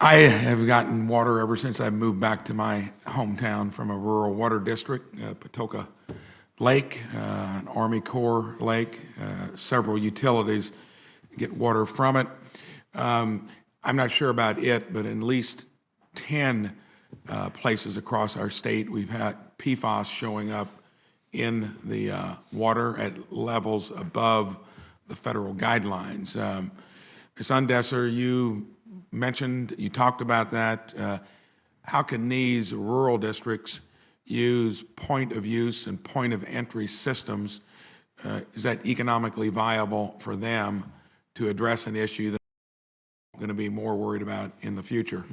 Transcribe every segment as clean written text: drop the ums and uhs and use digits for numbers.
I have gotten water ever since I moved back to my hometown from a rural water district, Patoka Lake, an Army Corps lake, several utilities get water from it. I'm not sure about it, but at least 10 places across our state, we've had PFAS showing up in the water at levels above the federal guidelines. Ms. Undesser, you talked about that. How can these rural districts use point of use and point of entry systems? Is that economically viable for them to address an issue that we're going to be more worried about in the future?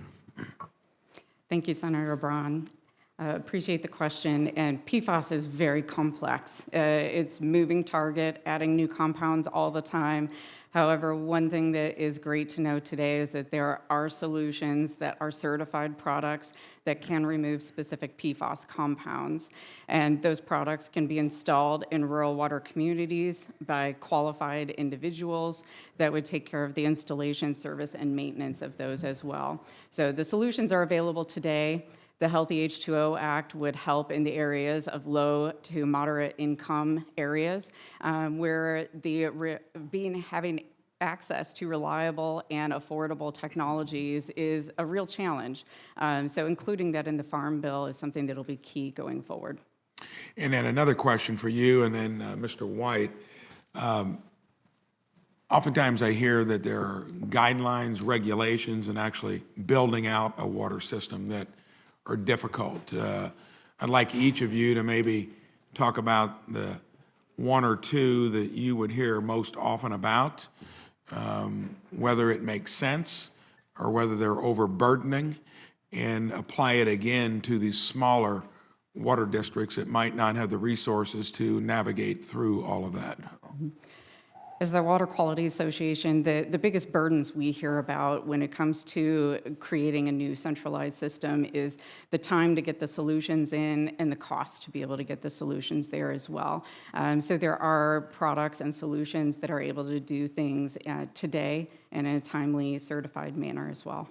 Thank you, Senator Braun. Appreciate the question, and PFAS is very complex. It's moving target, adding new compounds all the time. However, one thing that is great to know today is that there are solutions that are certified products that can remove specific PFAS compounds. And those products can be installed in rural water communities by qualified individuals that would take care of the installation, service, and maintenance of those as well. So the solutions are available today. The Healthy H2O Act would help in the areas of low to moderate income areas where having access to reliable and affordable technologies is a real challenge. So including that in the Farm Bill is something that will be key going forward. And then another question for you, and then Mr. White. Oftentimes I hear that there are guidelines, regulations, and actually building out a water system that are difficult. I'd like each of you to maybe talk about the one or two that you would hear most often about, whether it makes sense or whether they're overburdening, and apply it again to these smaller water districts that might not have the resources to navigate through all of that. As the Water Quality Association, the biggest burdens we hear about when it comes to creating a new centralized system is the time to get the solutions in and the cost to be able to get the solutions there as well. So there are products and solutions that are able to do things today and in a timely, certified manner as well.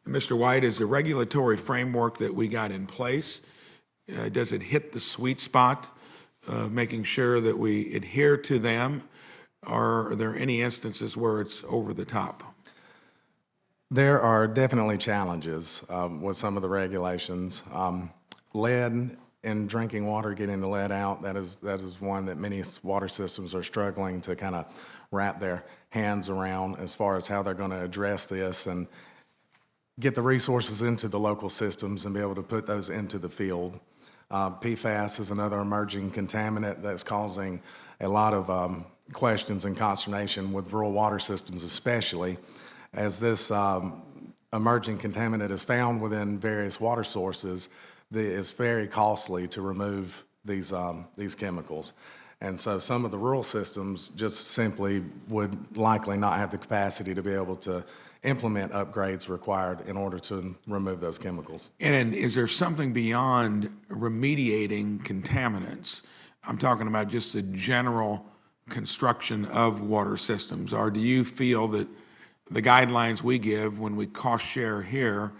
Mr. White, is the regulatory framework that we got in place, does it hit the sweet spot, making sure that we adhere to them? Are there any instances where it's over the top? There are definitely challenges with some of the regulations. Lead in drinking water, getting the lead out, that is one that many water systems are struggling to kind of wrap their hands around as far as how they're going to address this and get the resources into the local systems and be able to put those into the field. PFAS is another emerging contaminant that's causing a lot of questions and consternation with rural water systems, especially as this emerging contaminant is found within various water sources. It's very costly to remove these chemicals. And so some of the rural systems just simply would likely not have the capacity to be able to implement upgrades required in order to remove those chemicals. And is there something beyond remediating contaminants? I'm talking about just the general construction of water systems, or do you feel that the guidelines we give when we cost share here,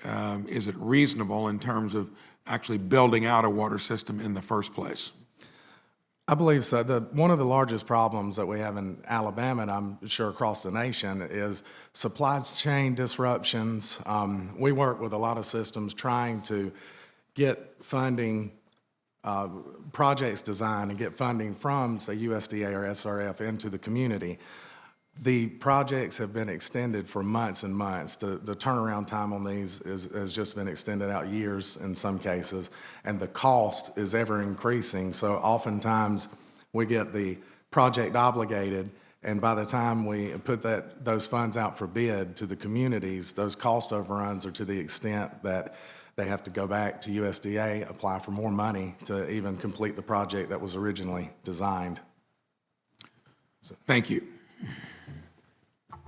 is it reasonable in terms of actually building out a water system in the first place? I believe so. One of the largest problems that we have in Alabama, and I'm sure across the nation, is supply chain disruptions. We work with a lot of systems trying to get funding, projects designed and get funding from, say, USDA or SRF into the community. The projects have been extended for months and months. The turnaround time on these has just been extended out years in some cases, and the cost is ever increasing. So oftentimes we get the project obligated, and by the time we put those funds out for bid to the communities, those cost overruns are to the extent that they have to go back to USDA, apply for more money to even complete the project that was originally designed. Thank you.